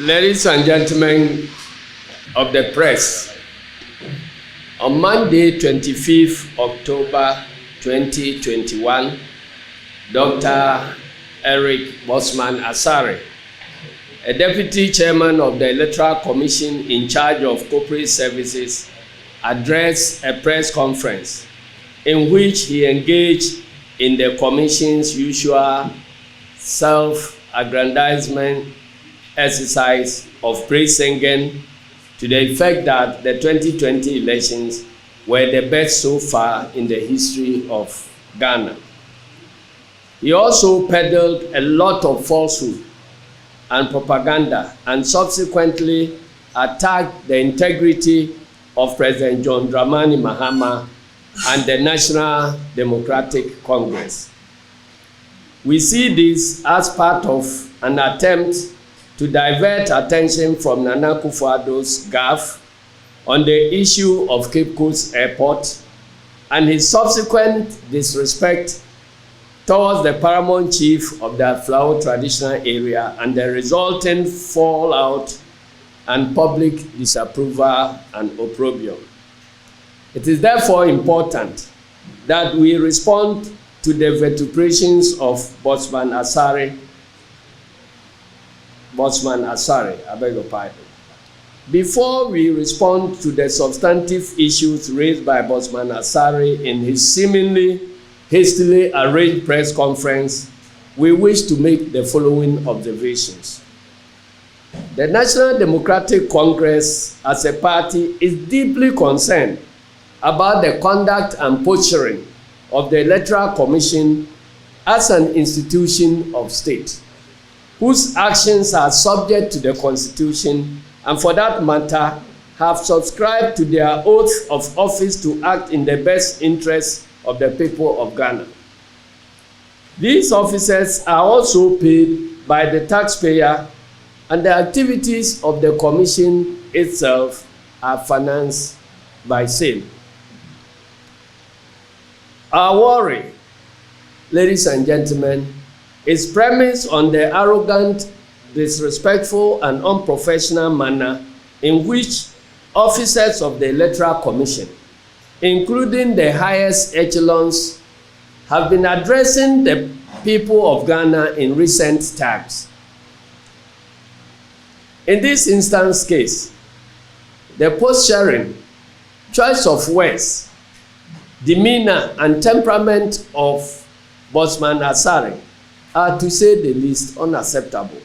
Ladies and gentlemen of the press, on Monday, 25th October 2021, Dr. Eric Bosman Asare, a deputy chairman of the Electoral Commission in charge of corporate services, addressed a press conference in which he engaged in the commission's usual self-aggrandizement exercise of praise singing to the effect that the 2020 elections were the best so far in the history of Ghana. He also peddled a lot of falsehood and propaganda and subsequently attacked the integrity of President John Dramani Mahama and the National Democratic Congress. We see this as part of an attempt to divert attention from Nana Akufo-Addo's gaffe on the issue of Cape Coast Airport and his subsequent disrespect towards the paramount chief of the Aflao traditional area and the resulting fallout and public disapproval and opprobrium. It is therefore important that we respond to the vituperations of Bosman Asare, I beg your pardon. Before we respond to the substantive issues raised by Bosman Asare in his seemingly hastily arranged press conference, we wish to make the following observations. The National Democratic Congress, as a party, is deeply concerned about the conduct and posturing of the Electoral Commission as an institution of state, whose actions are subject to the Constitution and, for that matter, have subscribed to their oath of office to act in the best interests of the people of Ghana. These officers are also paid by the taxpayer, and the activities of the Commission itself are financed by same. Our worry, ladies and gentlemen, is premised on the arrogant, disrespectful, and unprofessional manner in which officers of the Electoral Commission, including the highest echelons, have been addressing the people of Ghana in recent times. In this instance case, the posturing, choice of words, demeanor, and temperament of Bosman Asare are, to say the least, unacceptable.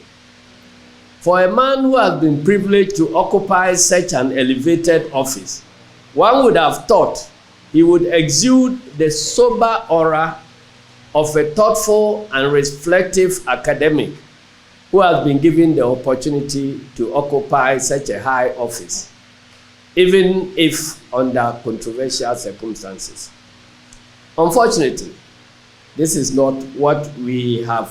For a man who has been privileged to occupy such an elevated office, one would have thought he would exude the sober aura of a thoughtful and reflective academic who has been given the opportunity to occupy such a high office, even if under controversial circumstances. Unfortunately, this is not what we have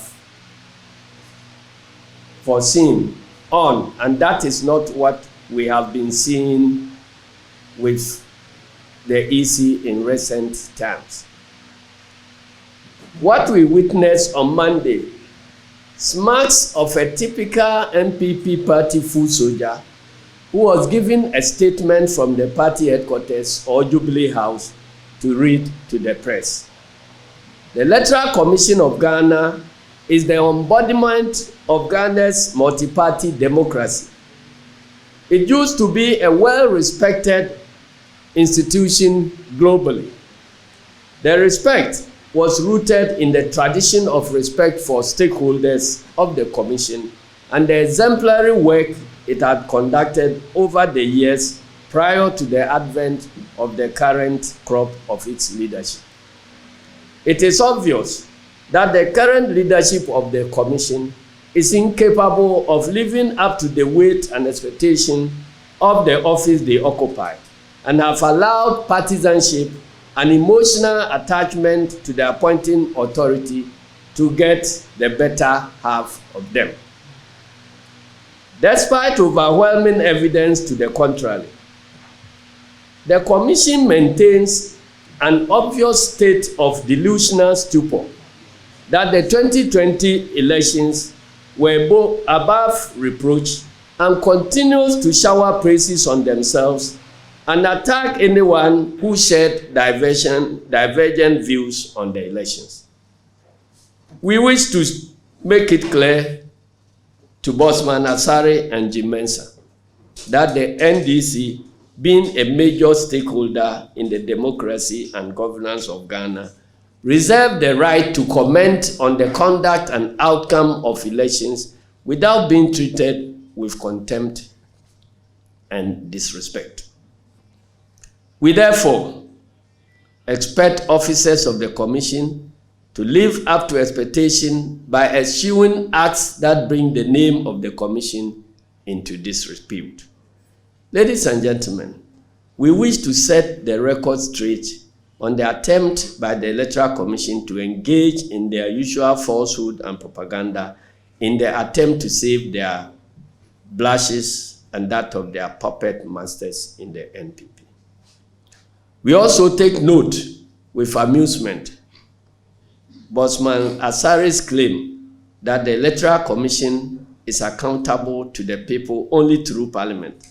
foreseen on, and that is not what we have been seeing with the EC in recent times. What we witnessed on Monday smacks of a typical NPP party foot soldier who was given a statement from the party headquarters or Jubilee House to read to the press. The Electoral Commission of Ghana is the embodiment of Ghana's multi-party democracy. It used to be a well-respected institution globally. The respect was rooted in the tradition of respect for stakeholders of the Commission and the exemplary work it had conducted over the years prior to the advent of the current crop of its leadership. It is obvious that the current leadership of the Commission is incapable of living up to the weight and expectation of the office they occupy, and have allowed partisanship and emotional attachment to the appointing authority to get the better half of them. Despite overwhelming evidence to the contrary, the Commission maintains an obvious state of delusional stupor that the 2020 elections were both above reproach and continues to shower praises on themselves and attack anyone who shared divergent views on the elections. We wish to make it clear to Bosman Asare and Jim Mensah that the NDC, being a major stakeholder in the democracy and governance of Ghana, reserve the right to comment on the conduct and outcome of elections without being treated with contempt and disrespect. We therefore expect officers of the Commission to live up to expectation by eschewing acts that bring the name of the Commission into disrepute. Ladies and gentlemen, we wish to set the record straight on the attempt by the Electoral Commission to engage in their usual falsehood and propaganda in the attempt to save their blushes and that of their puppet masters in the NPP. We also take note with amusement Bosman Asare's claim that the Electoral Commission is accountable to the people only through Parliament.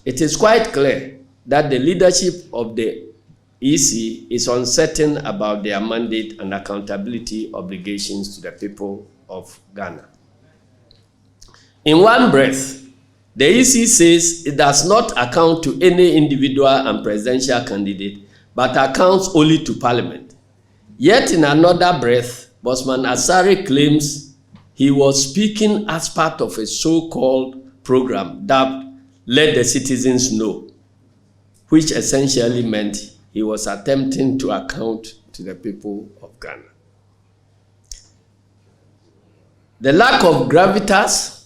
It is quite clear that the leadership of the EC is uncertain about their mandate and accountability obligations to the people of Ghana. In one breath, the EC says it does not account to any individual and presidential candidate, but accounts only to Parliament. Yet in another breath, Bosman Asare claims he was speaking as part of a so-called program dubbed Let the Citizens Know, which essentially meant he was attempting to account to the people of Ghana. The lack of gravitas,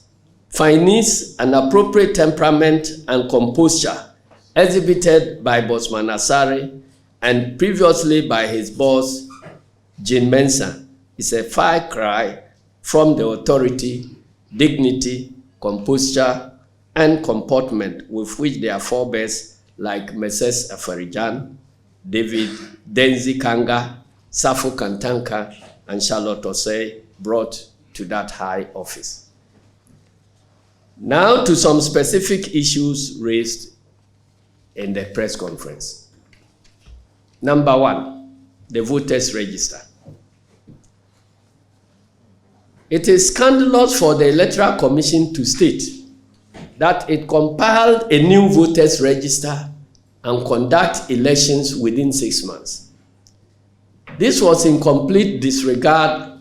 finesse, and appropriate temperament and composure exhibited by Bosman Asare and previously by his boss, Jim Mensah, is a far cry from the authority, dignity, composure, and comportment with which their forebears like Messrs. Afarijan, David Denzi Kanga, Safo Kantanka, and Charlotte Osei brought to that high office. Now to some specific issues raised in the press conference. Number one, the voters' register. It is scandalous for the Electoral Commission to state that it compiled a new voters' register and conduct elections within 6 months. This was in complete disregard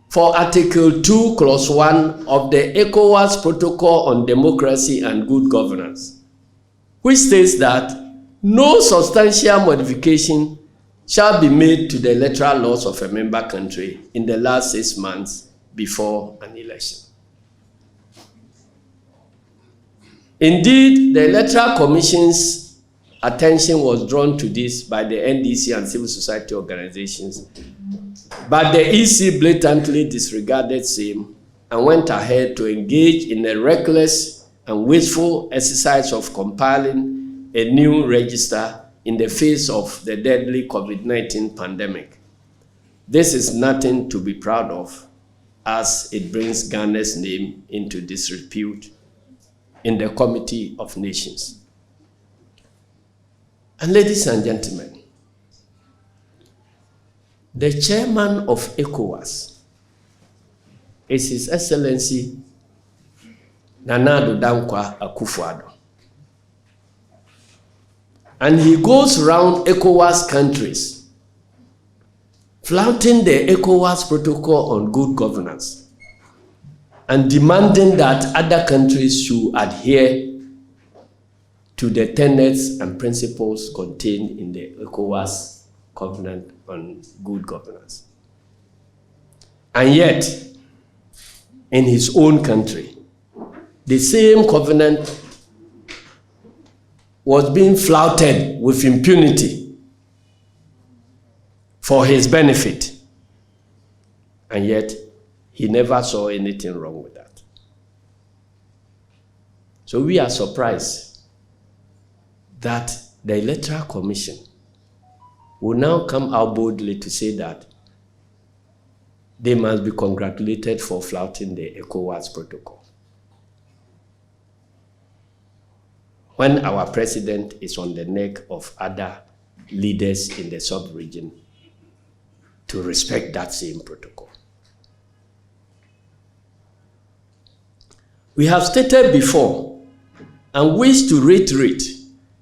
for Article 2, Clause 1 of the ECOWAS Protocol on Democracy and Good Governance, which states that no substantial modification shall be made to the electoral laws of a member country in the last 6 months before an election. Indeed, the Electoral Commission's attention was drawn to this by the NDC and civil society organizations, but the EC blatantly disregarded same and went ahead to engage in a reckless and wasteful exercise of compiling a new register in the face of the deadly COVID-19 pandemic. This is nothing to be proud of, as it brings Ghana's name into disrepute in the Committee of Nations. And ladies and gentlemen, the chairman of ECOWAS is His Excellency Nana Addo Dankwa Akufo-Addo. And he goes around ECOWAS countries flouting the ECOWAS Protocol on Good Governance and demanding that other countries should adhere to the tenets and principles contained in the ECOWAS Covenant on Good Governance. And yet, in his own country, the same covenant was being flouted with impunity for his benefit. And yet, he never saw anything wrong with that. So we are surprised that the Electoral Commission will now come out boldly to say that they must be congratulated for flouting the ECOWAS protocol. when our president is on the neck of other leaders in the sub-region to respect that same protocol. We have stated before and wish to reiterate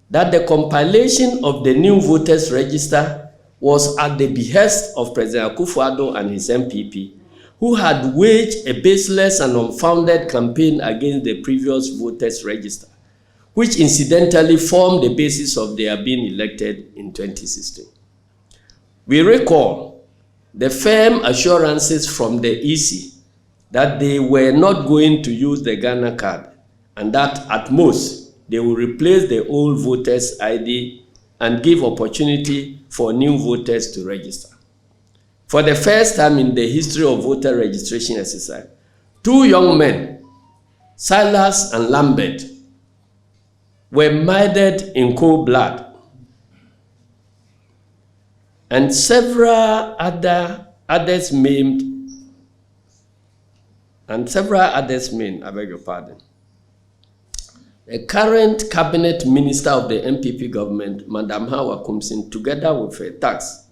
that the compilation of the new voters register was at the behest of President Akufo-Addo and his MPP, who had waged a baseless and unfounded campaign against the previous voters register, which incidentally formed the basis of their being elected in 2016. We recall the firm assurances from the EC that they were not going to use the Ghana card and that at most they will replace the old voters' ID and give opportunity for new voters to register. For the first time in the history of voter registration exercise, two young men, Silas and Lambert, were murdered in cold blood, and several others maimed, I beg your pardon. The current cabinet minister of the MPP government, Madam Hawa Kumsin, together with her tax,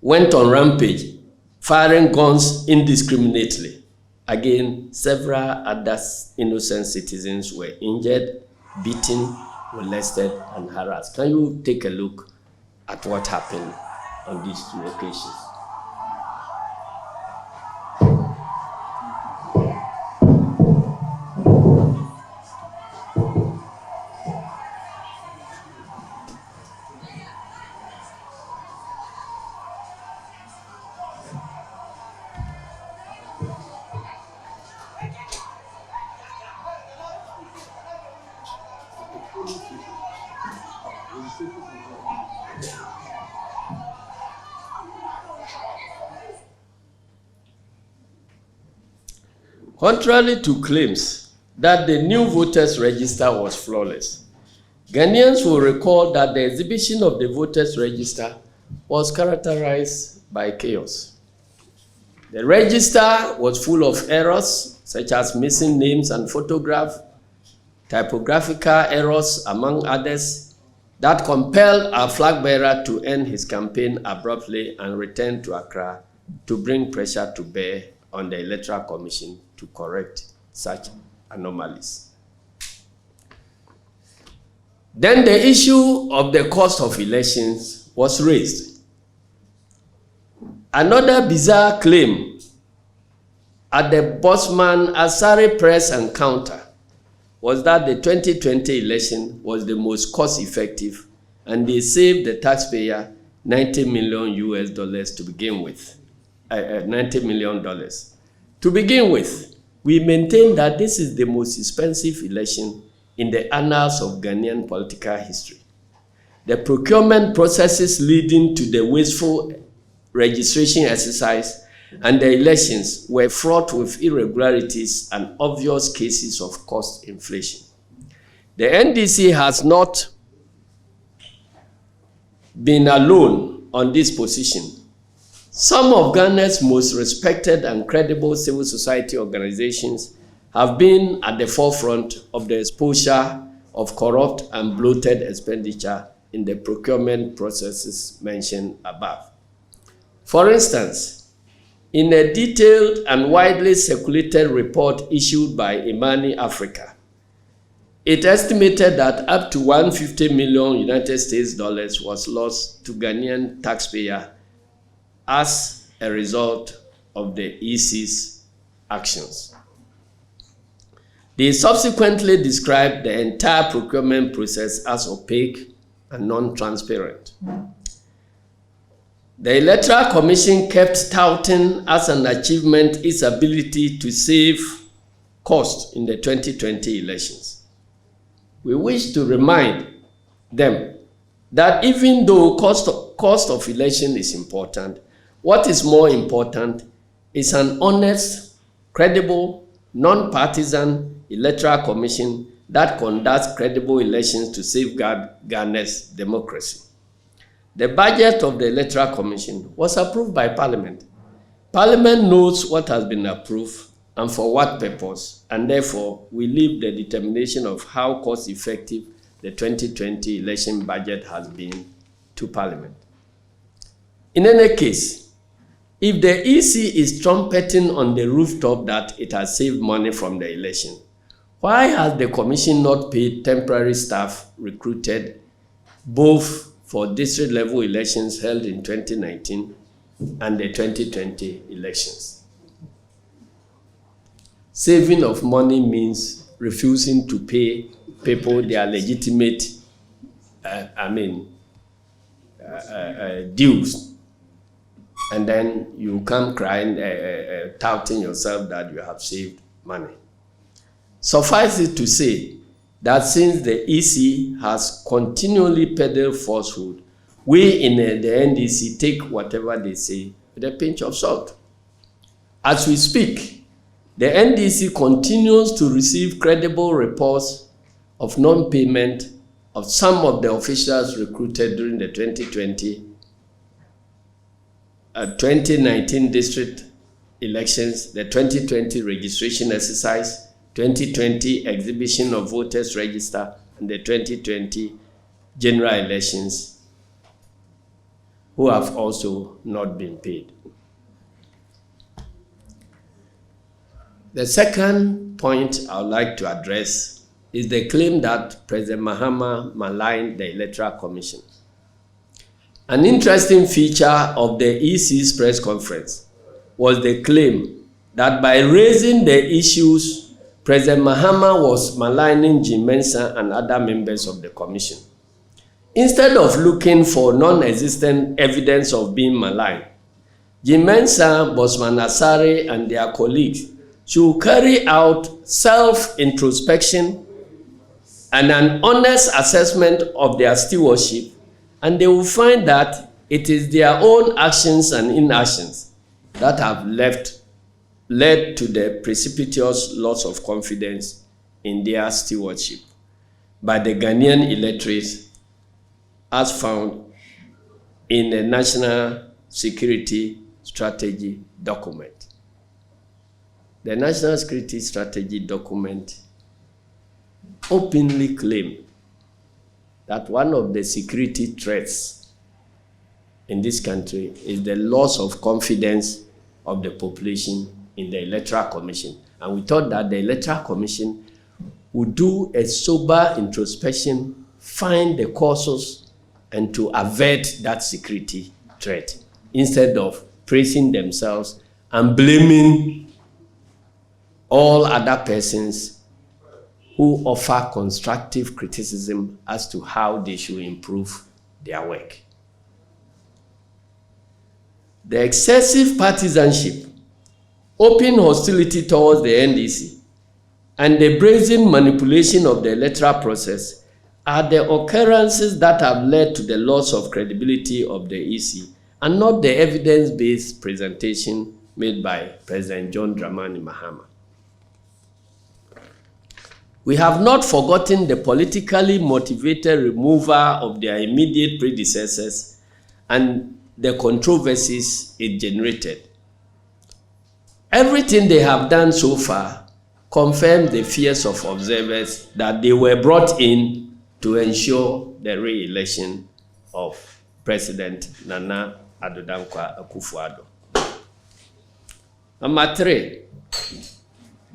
went on rampage, firing guns indiscriminately. Again, several other innocent citizens were injured, beaten, molested, and harassed. Can you take a look at what happened on these two occasions? Contrary to claims that the new voters register was flawless, Ghanaians will recall that the exhibition of the voters register was characterized by chaos. The register was full of errors, such as missing names and photographs, typographical errors, among others, that compelled our flag bearer to end his campaign abruptly and return to Accra to bring pressure to bear on the Electoral Commission to correct such anomalies. Then the issue of the cost of elections was raised. Another bizarre claim at the Bosman Asare press encounter was that the 2020 election was the most cost-effective and they saved the taxpayer $90 million to begin with. $90 million. To begin with, we maintain that this is the most expensive election in the annals of Ghanaian political history. The procurement processes leading to the wasteful registration exercise and the elections were fraught with irregularities and obvious cases of cost inflation. The NDC has not been alone on this position. Some of Ghana's most respected and credible civil society organizations have been at the forefront of the exposure of corrupt and bloated expenditure in the procurement processes mentioned above. For instance, in a detailed and widely circulated report issued by Imani Africa, it estimated that up to $150 million United States dollars was lost to Ghanaian taxpayers as a result of the EC's actions. They subsequently described the entire procurement process as opaque and non-transparent. The Electoral Commission kept touting as an achievement its ability to save costs in the 2020 elections. We wish to remind them that even though cost of election is important, what is more important is an honest, credible, non-partisan Electoral Commission that conducts credible elections to safeguard Ghana's democracy. The budget of the Electoral Commission was approved by Parliament. Parliament knows what has been approved and for what purpose, and therefore we leave the determination of how cost-effective the 2020 election budget has been to Parliament. In any case, if the EC is trumpeting on the rooftop that it has saved money from the election, why has the Commission not paid temporary staff recruited both for district-level elections held in 2019 and the 2020 elections? Saving of money means refusing to pay people their legitimate, dues. And then you come crying, touting yourself that you have saved money. Suffice it to say that since the EC has continually peddled falsehood, we in the NDC take whatever they say with a pinch of salt. As we speak, the NDC continues to receive credible reports of non-payment of some of the officials recruited during the 2019 district elections, the 2020 registration exercise, 2020 exhibition of voters register, and the 2020 general elections, who have also not been paid. The second point I would like to address is the claim that President Mahama maligned the Electoral Commission. An interesting feature of the EC's press conference was the claim that by raising the issues, President Mahama was maligning Jim Mensah and other members of the commission. Instead of looking for non-existent evidence of being maligned, Jim Mensah, Bosman Asare, and their colleagues should carry out self-introspection and an honest assessment of their stewardship, and they will find that it is their own actions and inactions that have led to the precipitous loss of confidence in their stewardship by the Ghanaian electorate, as found in the National Security Strategy document. The National Security Strategy document openly claimed that one of the security threats in this country is the loss of confidence of the population in the Electoral Commission. And we thought that the Electoral Commission would do a sober introspection, find the causes, and to avert that security threat, instead of praising themselves and blaming all other persons who offer constructive criticism as to how they should improve their work. The excessive partisanship, open hostility towards the NDC, and the brazen manipulation of the electoral process are the occurrences that have led to the loss of credibility of the EC, and not the evidence-based presentation made by President John Dramani Mahama. We have not forgotten the politically motivated removal of their immediate predecessors and the controversies it generated. Everything they have done so far confirms the fears of observers that they were brought in to ensure the re-election of President Nana Addo Dankwa Akufo-Addo. Number 3.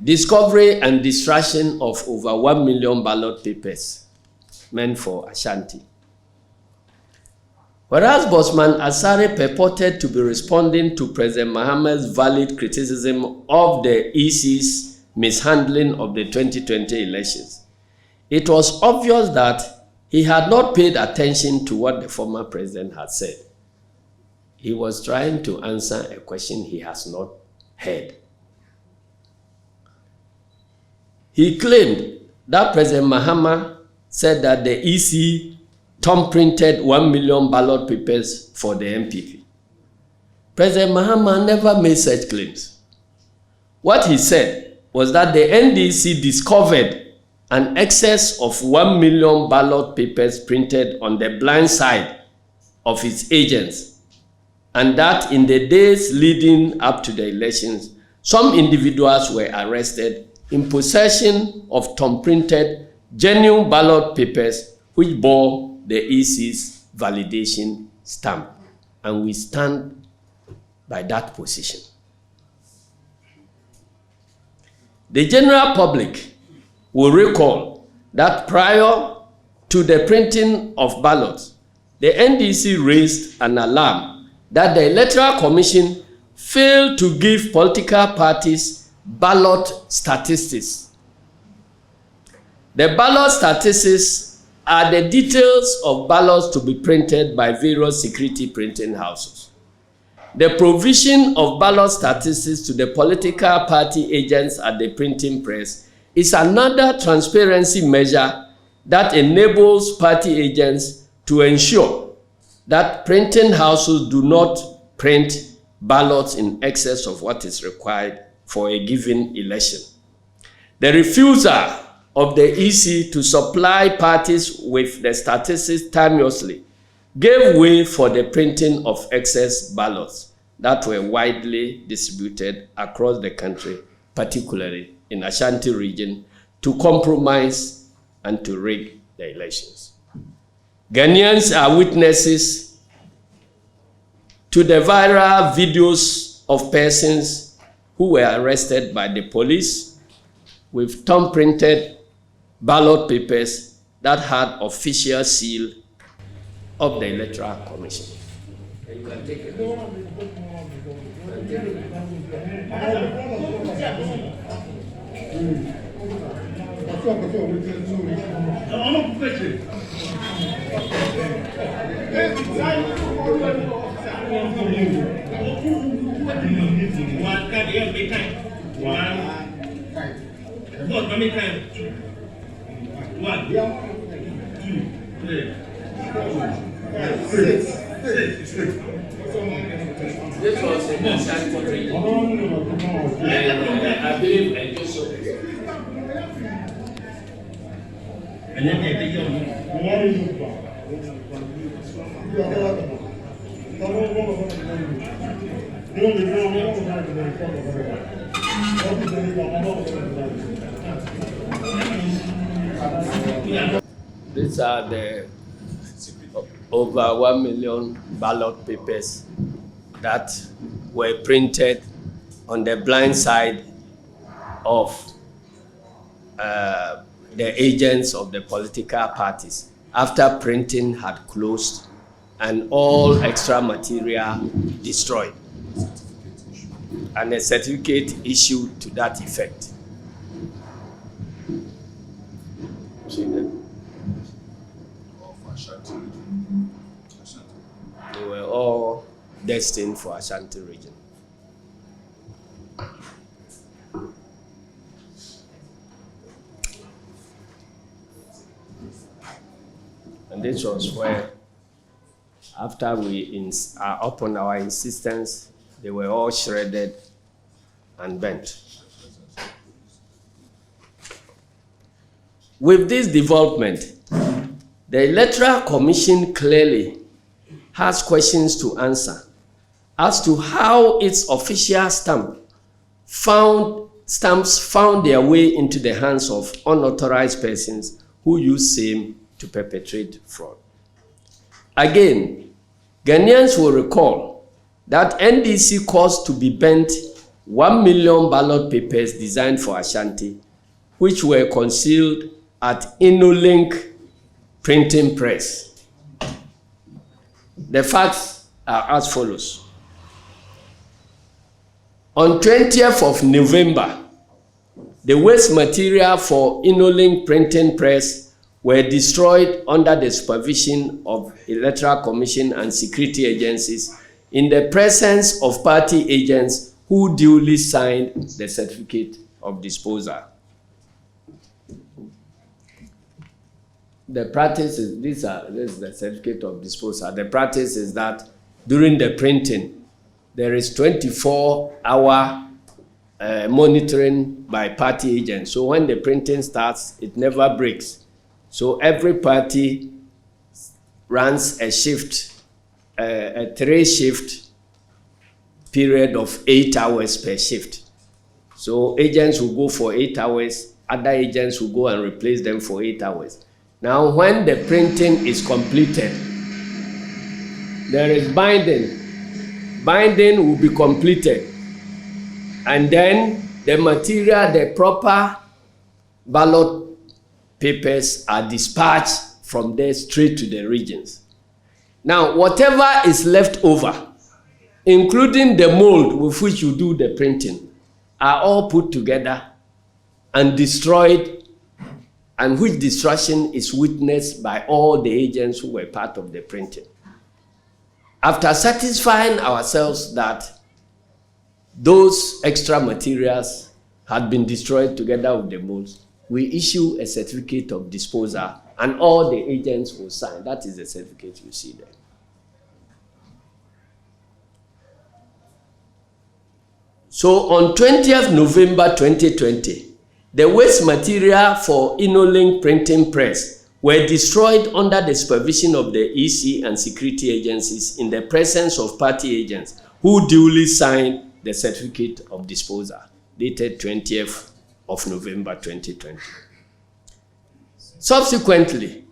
Discovery and destruction of over 1 million ballot papers meant for Ashanti. Whereas Bosman Asare purported to be responding to President Mahama's valid criticism of the EC's mishandling of the 2020 elections, it was obvious that he had not paid attention to what the former president had said. He was trying to answer a question he has not heard. He claimed that President Mahama said that the EC thumb-printed 1 million ballot papers for the MPP. President Mahama never made such claims. What he said was that the NDC discovered an excess of 1 million ballot papers printed on the blind side of its agents, and that in the days leading up to the elections, some individuals were arrested in possession of thumb-printed genuine ballot papers which bore the EC's validation stamp, and we stand by that position. The general public will recall that prior to the printing of ballots, the NDC raised an alarm that the Electoral Commission failed to give political parties ballot statistics. The ballot statistics are the details of ballots to be printed by various security printing houses. The provision of ballot statistics to the political party agents at the printing press is another transparency measure that enables party agents to ensure that printing houses do not print ballots in excess of what is required for a given election. The refusal of the EC to supply parties with the statistics timeously gave way for the printing of excess ballots that were widely distributed across the country, particularly in Ashanti region, to compromise and to rig the elections. Ghanaians are witnesses to the viral videos of persons who were arrested by the police with thumb-printed ballot papers that had official seal of the Electoral Commission. You can take it. This was in the Ashanti region. And I believe I do so. These are the over 1 million ballot papers that were printed on the blind side of the agents of the political parties after printing had closed and all extra material destroyed, and a certificate issued to that effect. See them? They were all destined for Ashanti region. And this was where, after upon our insistence, they were all shredded and burnt. With this development, the Electoral Commission clearly has questions to answer as to how its official stamps found their way into the hands of unauthorized persons who use same to perpetrate fraud. Again, Ghanaians will recall that NDC caused to be burnt 1 million ballot papers designed for Ashanti, which were concealed at InnoLink printing press. The facts are as follows. On 20th of November, the waste material for InnoLink printing press were destroyed under the supervision of Electoral Commission and security agencies in the presence of party agents who duly signed the certificate of disposal. The practice is, this is the certificate of disposal. The practice is that during the printing, there is 24-hour monitoring by party agents. So when the printing starts, it never breaks. So every party runs a shift, a 3-shift period of 8 hours per shift. So agents will go for 8 hours, other agents will go and replace them for 8 hours. Now, when the printing is completed, there is binding. Binding will be completed. And then the material, the proper ballot papers are dispatched from there straight to the regions. Now, whatever is left over, including the mold with which you do the printing, are all put together and destroyed, and which destruction is witnessed by all the agents who were part of the printing. After satisfying ourselves that those extra materials had been destroyed together with the molds, we issue a certificate of disposal, and all the agents will sign. That is the certificate you see there. So on 20th November 2020, the waste material for InnoLink printing press were destroyed under the supervision of the EC and security agencies in the presence of party agents who duly signed the certificate of disposal dated 20th of November 2020. Subsequently,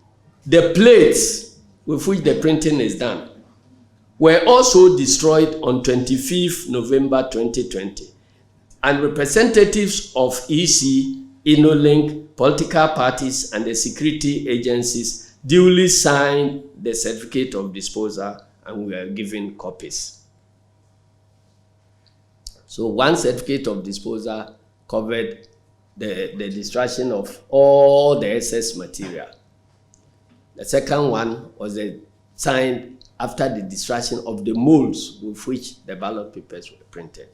the plates with which the printing is done were also destroyed on 25th November 2020, and representatives of EC, InnoLink, political parties, and the security agencies duly signed the certificate of disposal and were given copies. So one certificate of disposal covered the destruction of all the excess material. The second one was signed after the destruction of the molds with which the ballot papers were printed.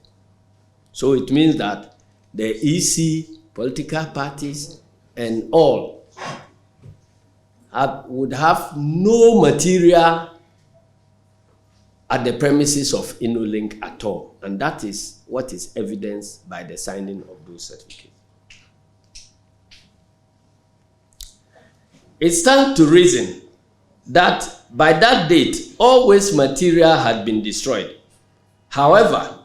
So it means that the EC, political parties, and all would have no material at the premises of InnoLink at all. And that is what is evidenced by the signing of those certificates. It stands to reason that by that date, all waste material had been destroyed. However,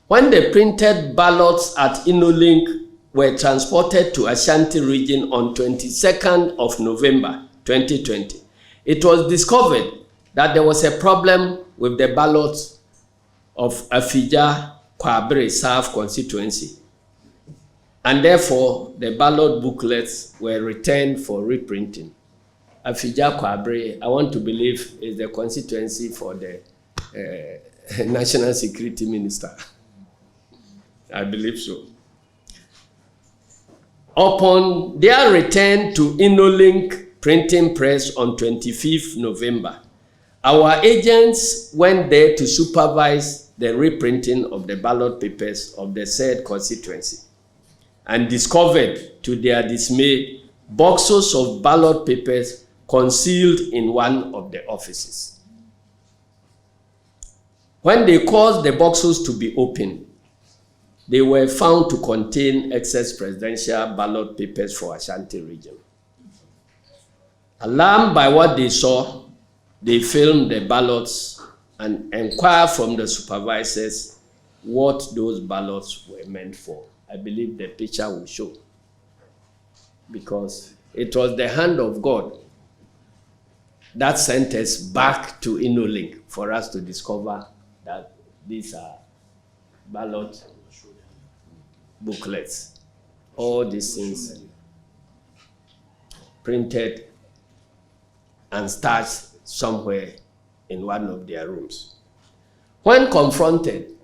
when the printed ballots at InnoLink were transported to Ashanti region on 22nd of November 2020, it was discovered that there was a problem with the ballots of Afija Kwabre South constituency, and therefore the ballot booklets were returned for reprinting. Afija Kwabre, I want to believe, is the constituency for the National Security Minister. I believe so. Upon their return to InnoLink printing press on 25th November, our agents went there to supervise the reprinting of the ballot papers of the said constituency and discovered, to their dismay, boxes of ballot papers concealed in one of the offices. When they caused the boxes to be opened, they were found to contain excess presidential ballot papers for Ashanti region. Alarmed by what they saw, they filmed the ballots and inquired from the supervisors what those ballots were meant for. I believe the picture will show, because it was the hand of God that sent us back to InnoLink for us to discover that these are ballot booklets. All these things printed and starched somewhere in one of their rooms. When confronted,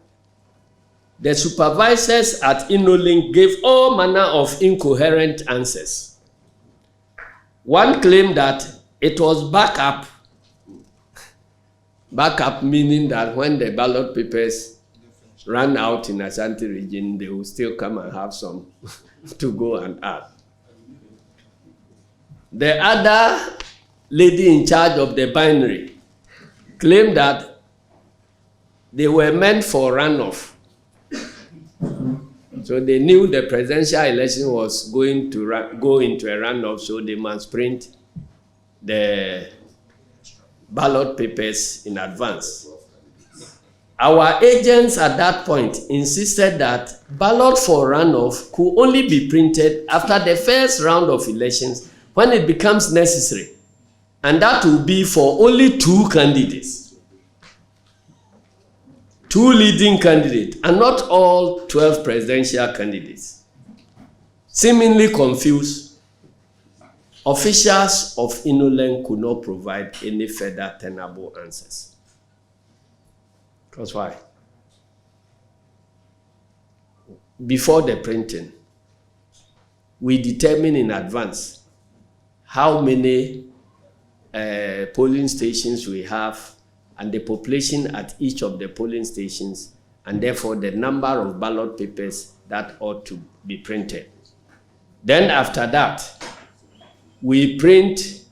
the supervisors at InnoLink gave all manner of incoherent answers. One claimed that it was backup. Backup meaning that when the ballot papers ran out in Ashanti region, they will still come and have some to go and add. The other lady in charge of the binary claimed that they were meant for runoff. So they knew the presidential election was going to go into a runoff, so they must print the ballot papers in advance. Our agents at that point insisted that ballot for runoff could only be printed after the first round of elections, when it becomes necessary, and that will be for only 2 candidates, 2 leading candidates, and not all 12 presidential candidates, seemingly confused, officials of Inoleng could not provide any further tenable answers. Because why? Before the printing, we determine in advance how many polling stations we have and the population at each of the polling stations, and therefore the number of ballot papers that ought to be printed. Then after that, we print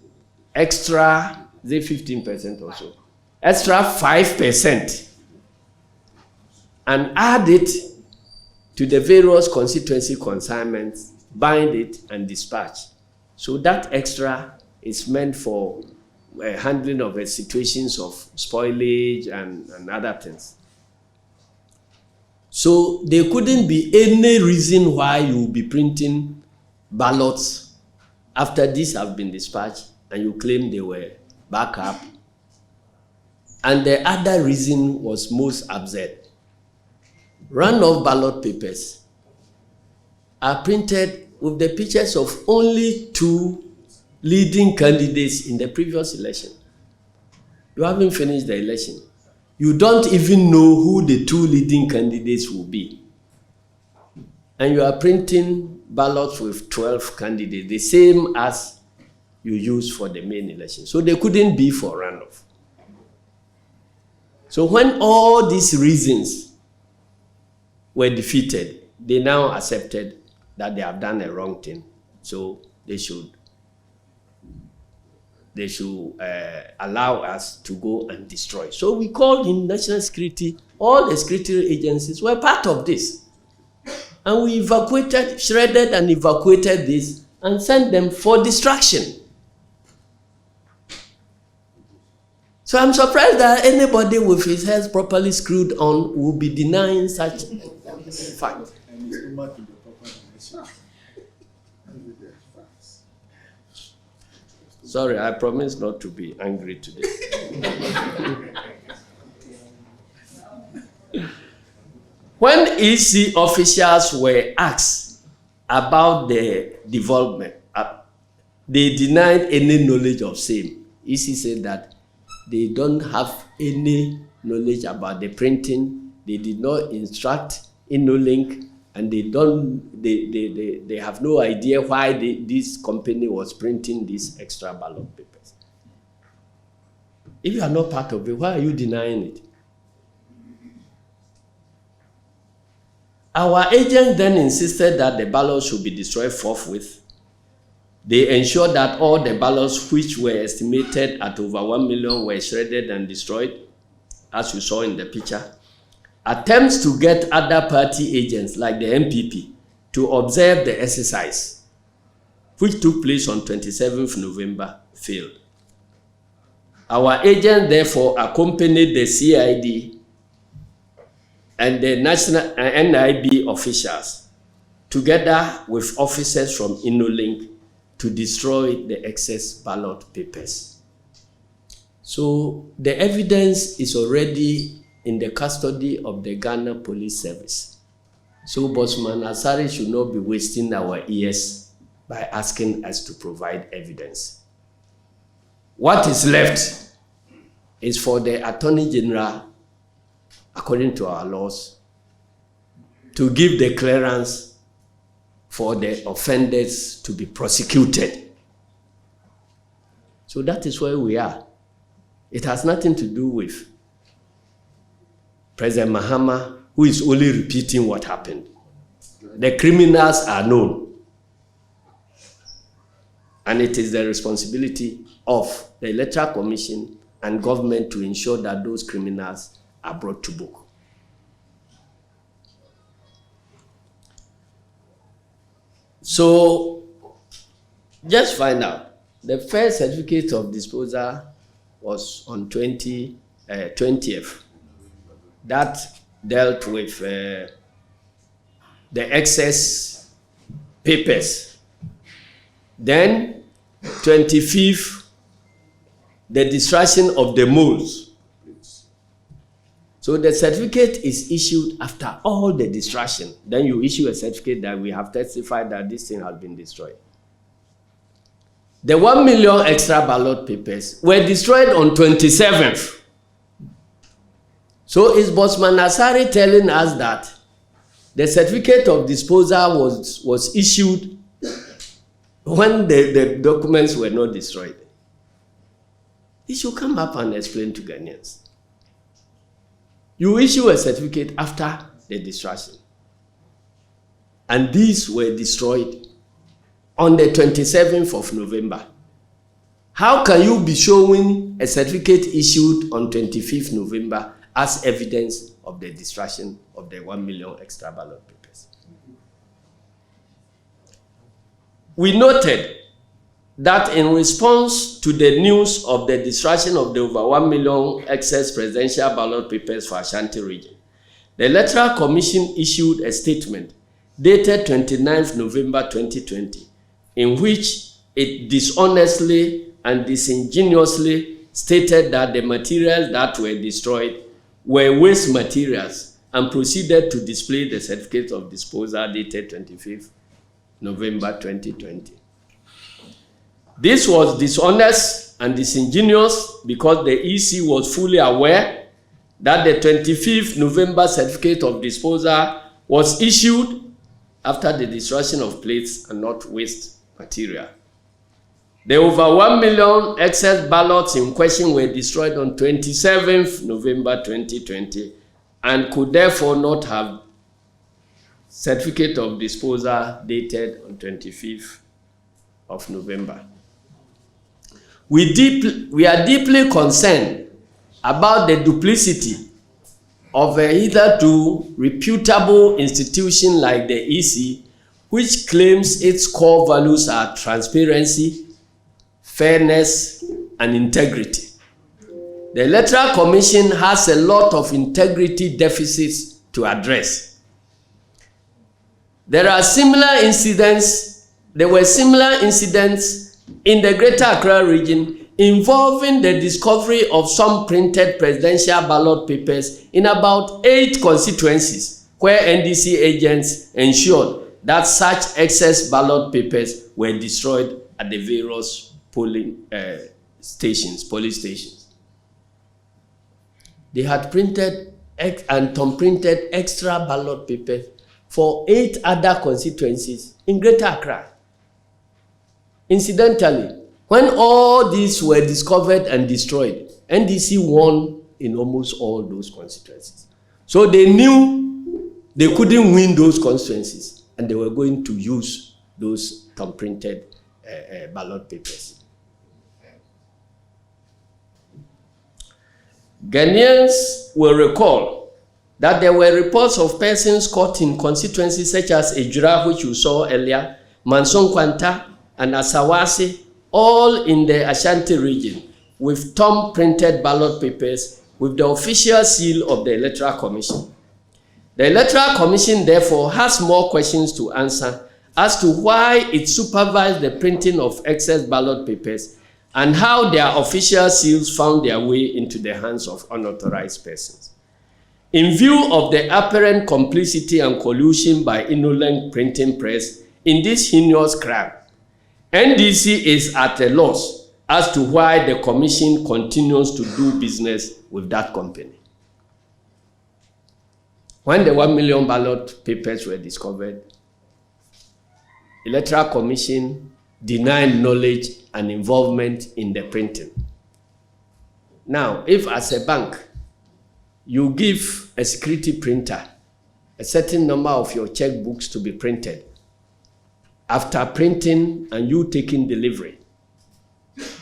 extra, say 15% or so, extra 5%, and add it to the various constituency consignments, bind it, and dispatch. So that extra is meant for handling of situations of spoilage and other things. So there couldn't be any reason why you will be printing ballots after these have been dispatched and you claim they were back up. And the other reason was most absurd. Runoff ballot papers are printed with the pictures of only 2 leading candidates in the previous election. You haven't finished the election. You don't even know who the 2 leading candidates will be. And you are printing ballots with 12 candidates, the same as you use for the main election. So they couldn't be for runoff. So when all these reasons were defeated, they now accepted that they have done a wrong thing. So they should allow us to go and destroy. So we called in national security. All the security agencies were part of this. And we evacuated, shredded and evacuated this and sent them for destruction. So I'm surprised that anybody with his head properly screwed on will be denying such fact. Sorry, I promise not to be angry today. When EC officials were asked about the development, they denied any knowledge of same. EC said that they don't have any knowledge about the printing. They did not instruct Inolink, and they have no idea why this company was printing these extra ballot papers. If you are not part of it, why are you denying it? Our agent then insisted that the ballots should be destroyed forthwith. They ensured that all the ballots, which were estimated at over 1 million, were shredded and destroyed, as you saw in the picture. Attempts to get other party agents, like the MPP, to observe the exercise, which took place on 27th November, failed. Our agent therefore accompanied the CID and the national NIB officials, together with officers from Inolink, to destroy the excess ballot papers. So the evidence is already in the custody of the Ghana Police Service. So Bosman Asari should not be wasting our ears by asking us to provide evidence. What is left is for the Attorney General, according to our laws, to give the clearance for the offenders to be prosecuted. So that is where we are. It has nothing to do with President Mahama, who is only repeating what happened. The criminals are known. And it is the responsibility of the Electoral Commission and government to ensure that those criminals are brought to book. So, just find out. The first certificate of disposal was on 20th. That dealt with the excess papers. Then 25th, the destruction of the moles. So the certificate is issued after all the destruction. Then you issue a certificate that we have testified that this thing has been destroyed. The 1 million extra ballot papers were destroyed on 27th. So is Bosman Asari telling us that the certificate of disposal was issued when the documents were not destroyed? He should come up and explain to Ghanaians. You issue a certificate after the destruction. And these were destroyed on the 27th of November. How can you be showing a certificate issued on 25th November as evidence of the destruction of the 1 million extra ballot papers? We noted that in response to the news of the destruction of the over 1 million excess presidential ballot papers for Ashanti region, the Electoral Commission issued a statement dated 29th November 2020, in which it dishonestly and disingenuously stated that the materials that were destroyed were waste materials and proceeded to display the certificate of disposal dated 25th November 2020. This was dishonest and disingenuous because the EC was fully aware that the 25th November certificate of disposal was issued after the destruction of plates and not waste material. The over 1 million excess ballots in question were destroyed on 27th November 2020 and could therefore not have certificate of disposal dated on 25th of November. We are deeply concerned about the duplicity of a hitherto reputable institution like the EC, which claims its core values are transparency, fairness, and integrity. The Electoral Commission has a lot of integrity deficits to address. There were similar incidents in the Greater Accra region involving the discovery of some printed presidential ballot papers in about 8 constituencies, where NDC agents ensured that such excess ballot papers were destroyed at the various police stations. They had printed and thumb-printed extra ballot papers for 8 other constituencies in Greater Accra. Incidentally, when all these were discovered and destroyed, NDC won in almost all those constituencies. So they knew they couldn't win those constituencies, and they were going to use those thumb-printed ballot papers. Ghanaians will recall that there were reports of persons caught in constituencies such as Ejura, which you saw earlier, Manson Kwanta, and Asawasi, all in the Ashanti region, with thumb-printed ballot papers with the official seal of the Electoral Commission. The Electoral Commission, therefore, has more questions to answer as to why it supervised the printing of excess ballot papers and how their official seals found their way into the hands of unauthorized persons. In view of the apparent complicity and collusion by Inolink Printing Press in this heinous crime, NDC is at a loss as to why the Commission continues to do business with that company. When the 1 million ballot papers were discovered, the Electoral Commission denied knowledge and involvement in the printing. Now, if as a bank, you give a security printer a certain number of your checkbooks to be printed, after printing and you taking delivery,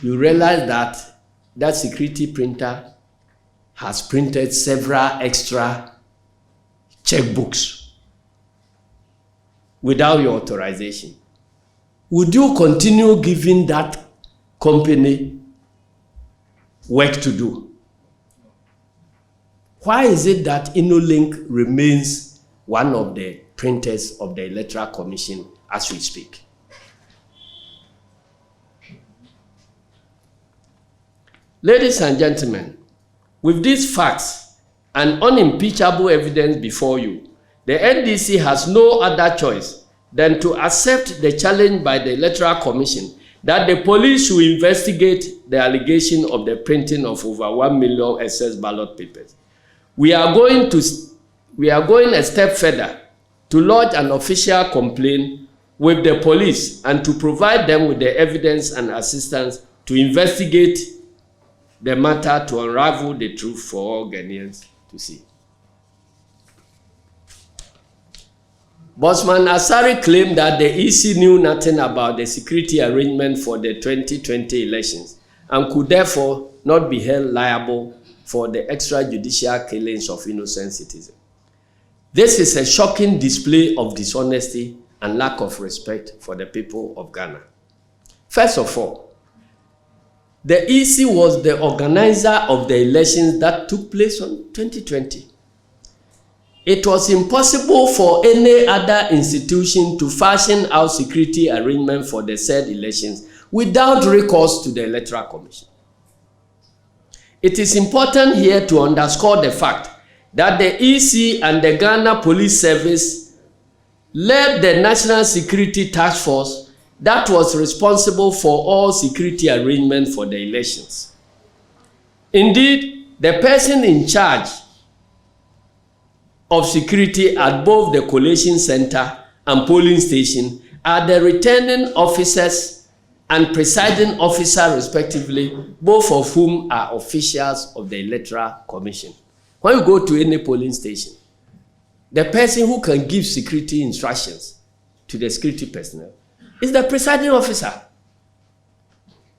you realize that that security printer has printed several extra checkbooks without your authorization. Would you continue giving that company work to do? Why is it that Inolink remains one of the printers of the Electoral Commission as we speak? Ladies and gentlemen, with these facts and unimpeachable evidence before you, the NDC has no other choice than to accept the challenge by the Electoral Commission that the police should investigate the allegation of the printing of over 1 million excess ballot papers. We are going a step further to lodge an official complaint with the police and to provide them with the evidence and assistance to investigate the matter to unravel the truth for all Ghanaians to see. Bosman Asari claimed that the EC knew nothing about the security arrangement for the 2020 elections and could therefore not be held liable for the extrajudicial killings of innocent citizens. This is a shocking display of dishonesty and lack of respect for the people of Ghana. First of all, the EC was the organizer of the elections that took place in 2020. It was impossible for any other institution to fashion out security arrangement for the said elections without recourse to the Electoral Commission. It is important here to underscore the fact that the EC and the Ghana Police Service led the National Security Task Force that was responsible for all security arrangements for the elections. Indeed, the person in charge of security at both the collation center and polling station are the returning officers and presiding officer respectively, both of whom are officials of the Electoral Commission. When you go to any polling station, the person who can give security instructions to the security personnel is the presiding officer.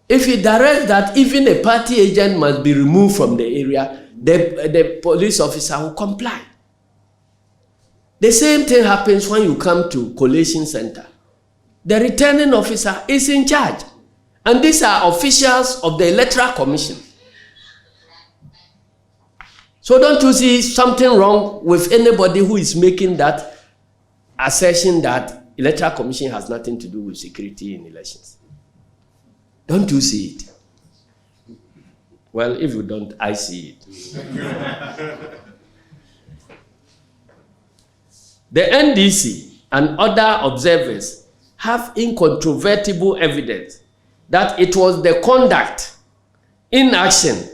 If he directs that even a party agent must be removed from the area, the police officer will comply. The same thing happens when you come to collation center. The returning officer is in charge. And these are officials of the Electoral Commission. So don't you see something wrong with anybody who is making that assertion that Electoral Commission has nothing to do with security in elections? Don't you see it? Well, if you don't, I see it. The NDC and other observers have incontrovertible evidence that it was the conduct, inaction,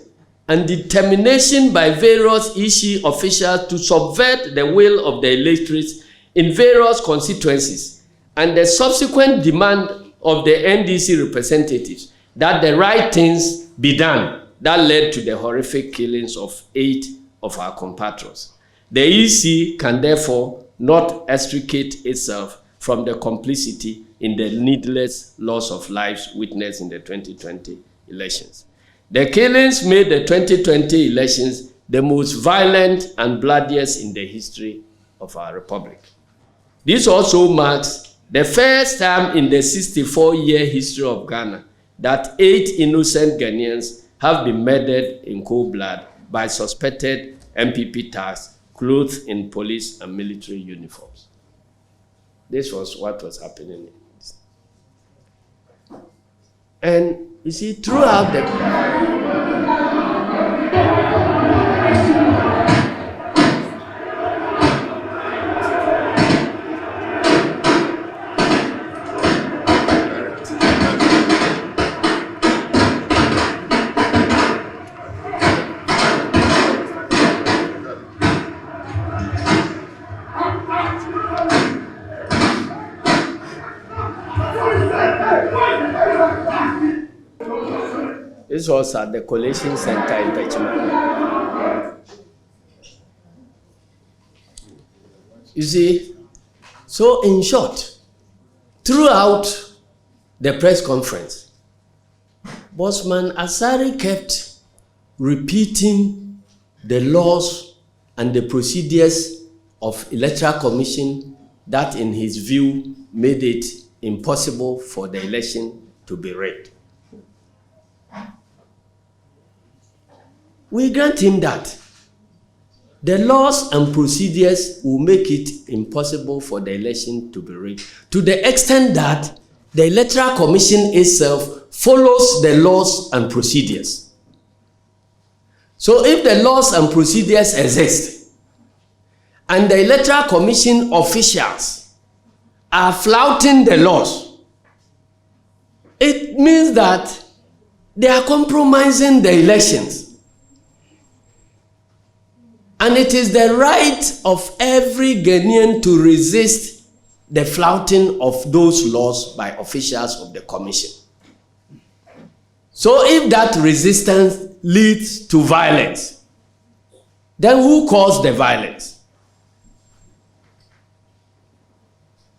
and determination by various EC officials to subvert the will of the electorate in various constituencies and the subsequent demand of the NDC representatives that the right things be done that led to the horrific killings of 8 of our compatriots. The EC can therefore not extricate itself from the complicity in the needless loss of lives witnessed in the 2020 elections. The killings made the 2020 elections the most violent and bloodiest in the history of our republic. This also marks the first time in the 64-year history of Ghana that 8 innocent Ghanaians have been murdered in cold blood by suspected MPP thugs clothed in police and military uniforms. This was what was happening. And you see, throughout the This was at the collation center in Pechima. You see, so in short, throughout the press conference, Bosman Asari kept repeating the laws and the procedures of Electoral Commission that, in his view, made it impossible for the election to be rigged. We grant him that. The laws and procedures will make it impossible for the election to be rigged, to the extent that the Electoral Commission itself follows the laws and procedures. So if the laws and procedures exist, and the Electoral Commission officials are flouting the laws, it means that they are compromising the elections. And it is the right of every Ghanaian to resist the flouting of those laws by officials of the commission. So if that resistance leads to violence, then who caused the violence?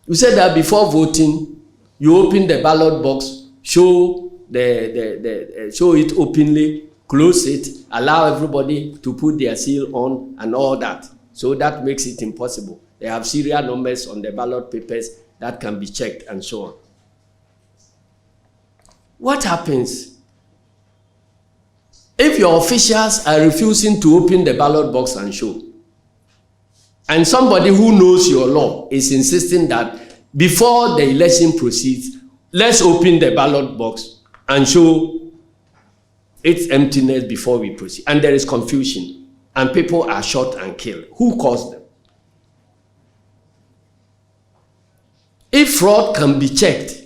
You said that before voting, you open the ballot box, show it openly, close it, allow everybody to put their seal on and all that. So that makes it impossible. They have serial numbers on the ballot papers that can be checked and so on. What happens if your officials are refusing to open the ballot box and show? And somebody who knows your law is insisting that before the election proceeds, let's open the ballot box and show its emptiness before we proceed. And there is confusion, and people are shot and killed. Who caused them? If fraud can be checked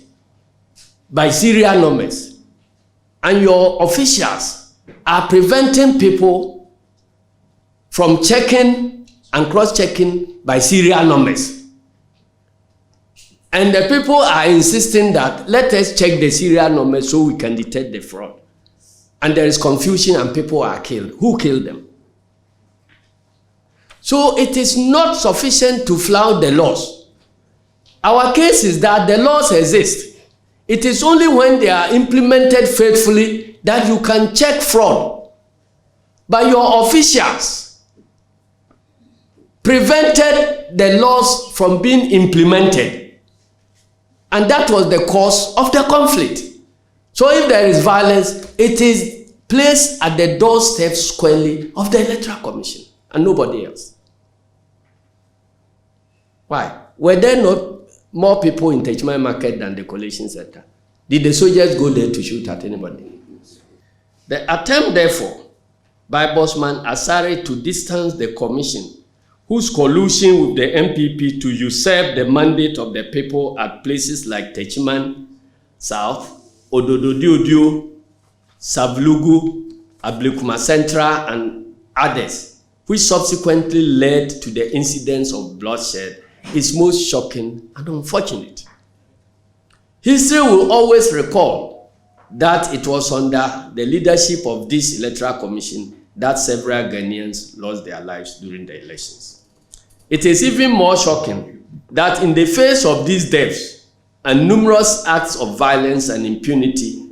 by serial numbers, and your officials are preventing people from checking and cross-checking by serial numbers, and the people are insisting that let us check the serial numbers so we can detect the fraud, and there is confusion and people are killed, who killed them? So it is not sufficient to flout the laws. Our case is that the laws exist. It is only when they are implemented faithfully that you can check fraud. But your officials prevented the laws from being implemented. And that was the cause of the conflict. So if there is violence, it is placed at the doorstep squarely of the Electoral Commission and nobody else. Why? Were there not more people in Techman Market than the collation center? Did the soldiers go there to shoot at anybody? The attempt, therefore, by Bossman Asare to distance the commission, whose collusion with the MPP to usurp the mandate of the people at places like Techman South, Odododiodio, Savlugu, Ablekuma Central, and others, which subsequently led to the incidents of bloodshed, is most shocking and unfortunate. History will always recall that it was under the leadership of this Electoral Commission that several Ghanaians lost their lives during the elections. It is even more shocking that in the face of these deaths and numerous acts of violence and impunity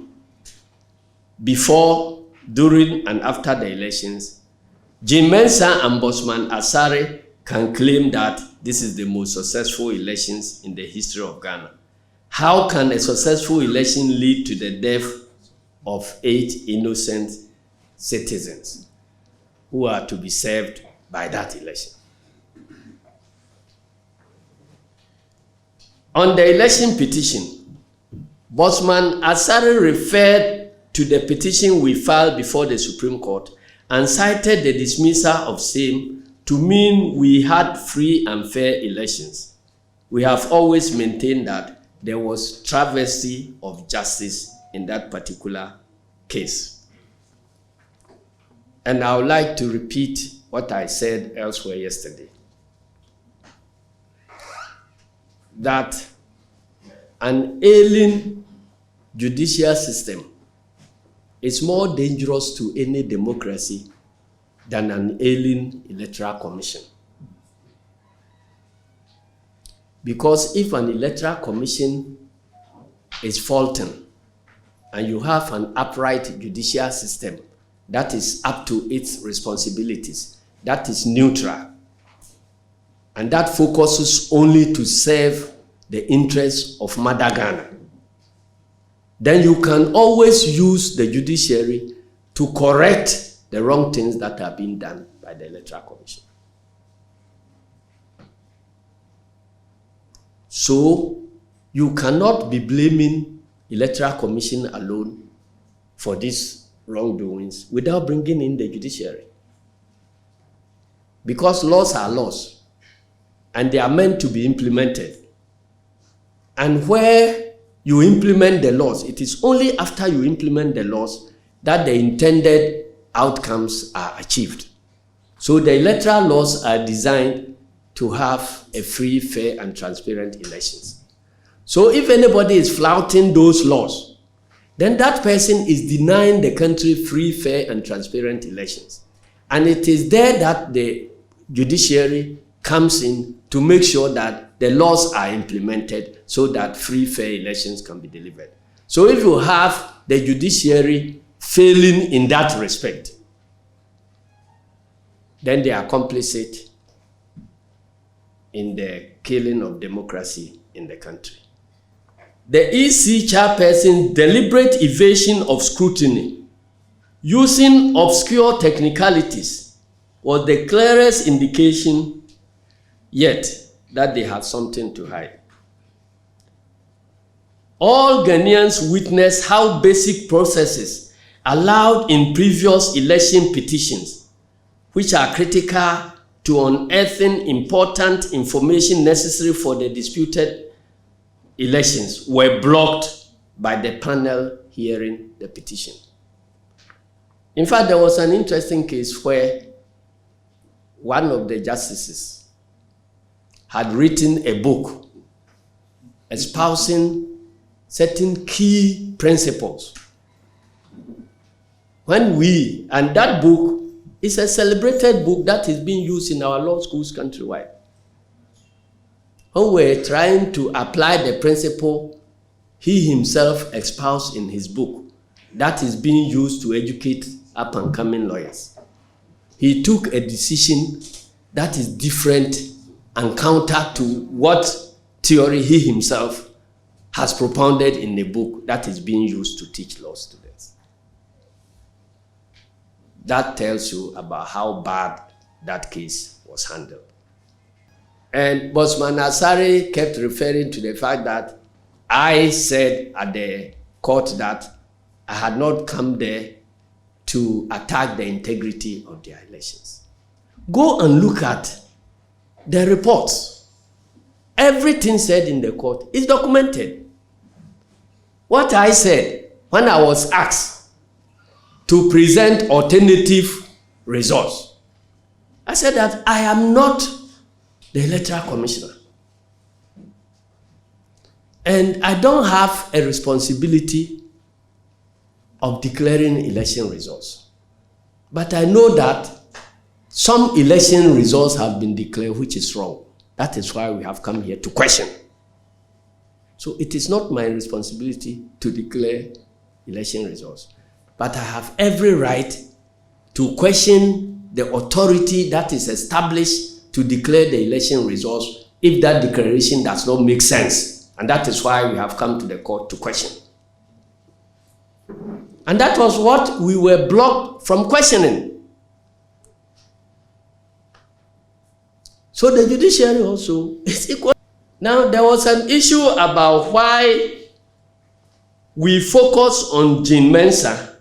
before, during, and after the elections, Jim Mensah and Bossman Asare can claim that this is the most successful elections in the history of Ghana. How can a successful election lead to the death of 8 innocent citizens who are to be served by that election? On the election petition, Bossman Asare referred to the petition we filed before the Supreme Court and cited the dismissal of same to mean we had free and fair elections. We have always maintained that there was travesty of justice in that particular case. And I would like to repeat what I said elsewhere yesterday, that an ailing judicial system is more dangerous to any democracy than an ailing electoral commission. Because if an electoral commission is faulting and you have an upright judicial system that is up to its responsibilities, that is neutral, and that focuses only to serve the interests of Mother Ghana, then you can always use the judiciary to correct the wrong things that are being done by the Electoral Commission. So you cannot be blaming Electoral Commission alone for this wrongdoings without bringing in the judiciary. Because laws are laws, and they are meant to be implemented. And where you implement the laws, it is only after you implement the laws that the intended outcomes are achieved. So the electoral laws are designed to have a free, fair, and transparent elections. So if anybody is flouting those laws, then that person is denying the country free, fair, and transparent elections. And it is there that the judiciary comes in to make sure that the laws are implemented so that free, fair elections can be delivered. So if you have the judiciary failing in that respect, then they are complicit in the killing of democracy in the country. The EC chairperson's deliberate evasion of scrutiny using obscure technicalities was the clearest indication yet that they had something to hide. All Ghanaians witnessed how basic processes allowed in previous election petitions, which are critical to unearthing important information necessary for the disputed elections, were blocked by the panel hearing the petition. In fact, there was an interesting case where one of the justices had written a book espousing certain key principles. And that book is a celebrated book that is being used in our law schools countrywide. When we're trying to apply the principle he himself espoused in his book that is being used to educate up-and-coming lawyers, he took a decision that is different and counter to what theory he himself has propounded in the book that is being used to teach law students. That tells you about how bad that case was handled. And Bosman Asare kept referring to the fact that I said at the court that I had not come there to attack the integrity of their elections. Go and look at the reports. Everything said in the court is documented. What I said when I was asked to present alternative results, I said that I am not the electoral commissioner. And I don't have a responsibility of declaring election results. But I know that some election results have been declared which is wrong. That is why we have come here to question. So it is not my responsibility to declare election results. But I have every right to question the authority that is established to declare the election results if that declaration does not make sense. And that is why we have come to the court to question. And that was what we were blocked from questioning. So the judiciary also is equal. Now, there was an issue about why we focus on Jean Mensah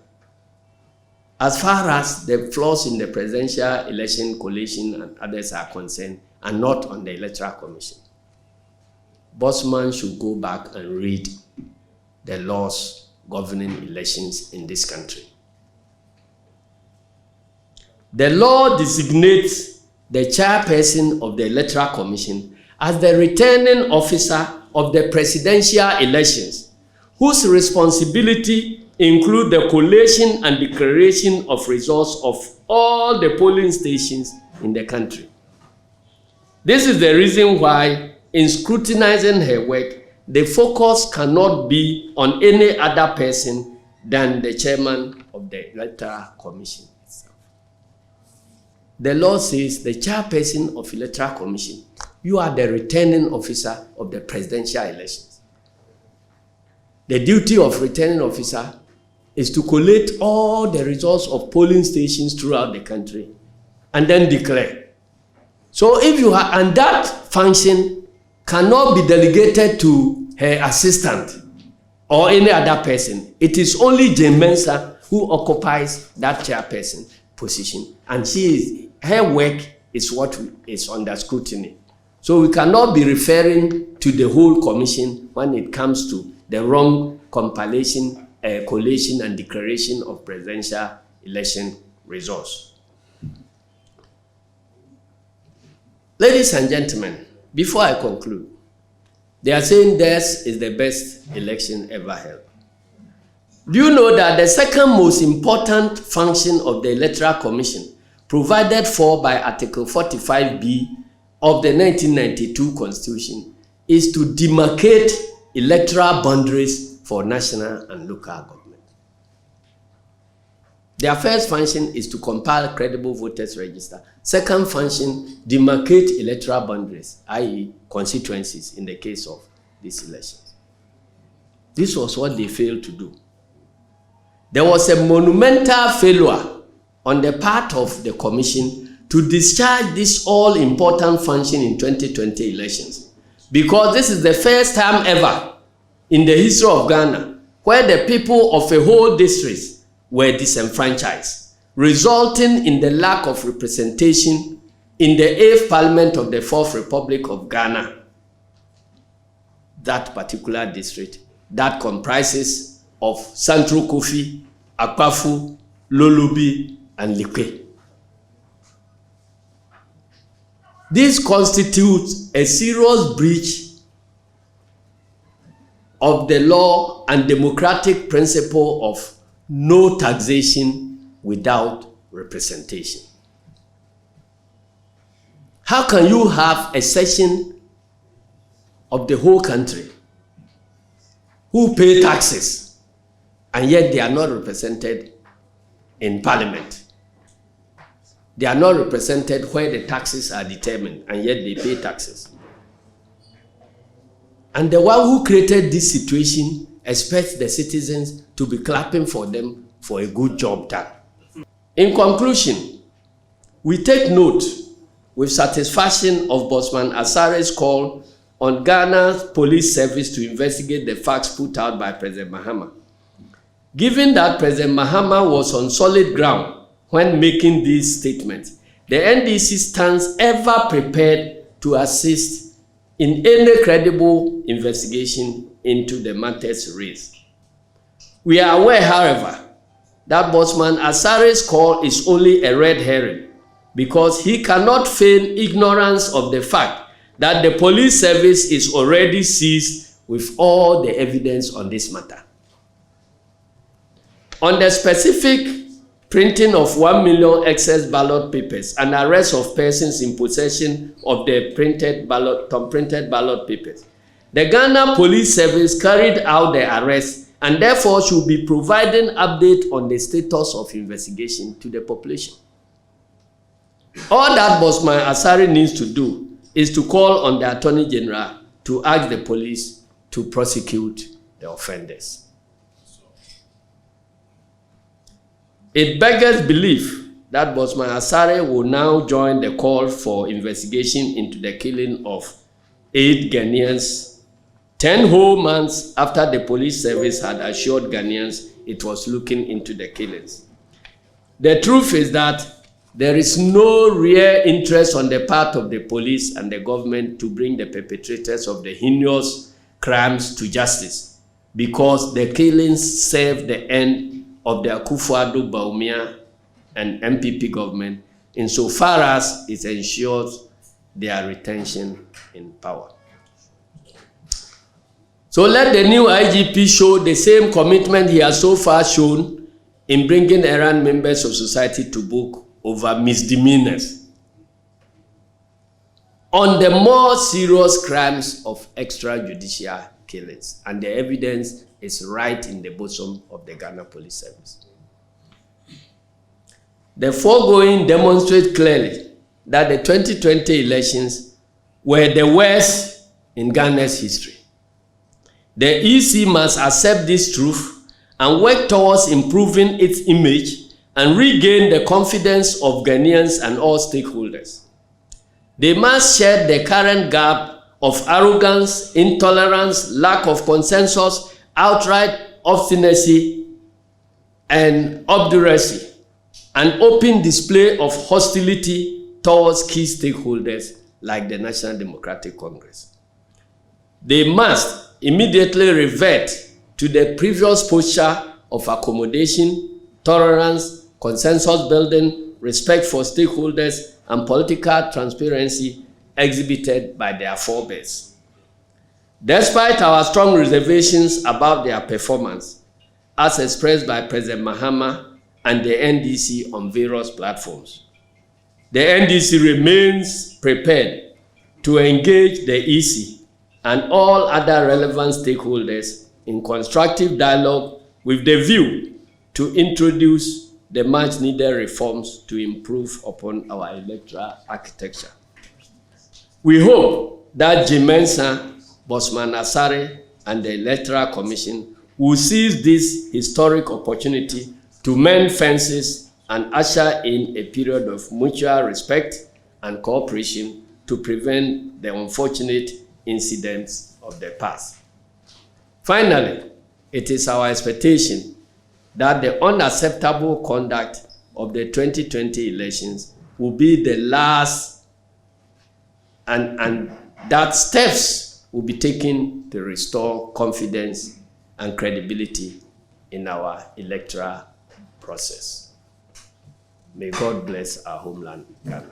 as far as the flaws in the Presidential Election Coalition and others are concerned, and not on the Electoral Commission. Bosman should go back and read the laws governing elections in this country. The law designates the chairperson of the Electoral Commission as the returning officer of the presidential elections, whose responsibility include the collation and declaration of results of all the polling stations in the country. This is the reason why, in scrutinizing her work, the focus cannot be on any other person than the chairman of the Electoral Commission itself. The law says the chairperson of Electoral Commission, you are the returning officer of the presidential elections. The duty of returning officer is to collate all the results of polling stations throughout the country and then declare. So if you have, and that function cannot be delegated to her assistant or any other person. It is only Jean Mensah who occupies that chairperson position, and her work is what is under scrutiny. So we cannot be referring to the whole commission when it comes to the wrong compilation, collation, and declaration of presidential election results. Ladies and gentlemen, before I conclude, they are saying theirs is the best election ever held. Do you know that the second most important function of the Electoral Commission, provided for by Article 45B of the 1992 Constitution, is to demarcate electoral boundaries for national and local government? Their first function is to compile credible voters register. Second function, demarcate electoral boundaries, i.e. constituencies in the case of these elections. This was what they failed to do. There was a monumental failure on the part of the commission to discharge this all-important function in 2020 elections, because this is the first time ever in the history of Ghana where the people of a whole district were disenfranchised, resulting in the lack of representation in the 8th Parliament of the 4th Republic of Ghana, that particular district that comprises of Central Kofi, Akwafu, Lolubi, and Likwe. This constitutes a serious breach of the law and democratic principle of no taxation without representation. How can you have a section of the whole country who pay taxes and yet they are not represented in Parliament? They are not represented where the taxes are determined, and yet they pay taxes. And the one who created this situation expects the citizens to be clapping for them for a good job done. In conclusion, we take note with satisfaction of Bosman Asare's call on Ghana's police service to investigate the facts put out by President Mahama. Given that President Mahama was on solid ground when making these statements, the NDC stands ever prepared to assist in any credible investigation into the matters raised. We are aware, however, that Bosman Asare's call is only a red herring, because he cannot feign ignorance of the fact that the police service is already seized with all the evidence on this matter. On the specific printing of 1 million excess ballot papers and arrest of persons in possession of the printed ballot papers, the Ghana Police Service carried out the arrest and therefore should be providing update on the status of investigation to the population. All that Bosman Asare needs to do is to call on the Attorney General to ask the police to prosecute the offenders. It beggars belief that Bosman Asare will now join the call for investigation into the killing of 8 Ghanaians 10 whole months after the police service had assured Ghanaians it was looking into the killings. The truth is that there is no real interest on the part of the police and the government to bring the perpetrators of the heinous crimes to justice, because the killings serve the end of the Akufo-Addo Bawumia and MPP government insofar as it ensures their retention in power. So let the new IGP show the same commitment he has so far shown in bringing errant members of society to book over misdemeanors on the more serious crimes of extrajudicial killings, and the evidence is right in the bosom of the Ghana Police Service. The foregoing demonstrate clearly that the 2020 elections were the worst in Ghana's history. The EC must accept this truth and work towards improving its image and regain the confidence of Ghanaians and all stakeholders. They must shed the current gap of arrogance, intolerance, lack of consensus, outright obstinacy, and obduracy, an open display of hostility towards key stakeholders like the National Democratic Congress. They must immediately revert to the previous posture of accommodation, tolerance, consensus building, respect for stakeholders, and political transparency exhibited by their forebears. Despite our strong reservations about their performance, as expressed by President Mahama and the NDC on various platforms, the NDC remains prepared to engage the EC and all other relevant stakeholders in constructive dialogue with the view to introduce the much-needed reforms to improve upon our electoral architecture. We hope that Jimensa, Bosman Asare, and the Electoral Commission will seize this historic opportunity to mend fences and usher in a period of mutual respect and cooperation to prevent the unfortunate incidents of the past. Finally, it is our expectation that the unacceptable conduct of the 2020 elections will be the last, and that steps will be taken to restore confidence and credibility in our electoral process. May God bless our homeland, Ghana.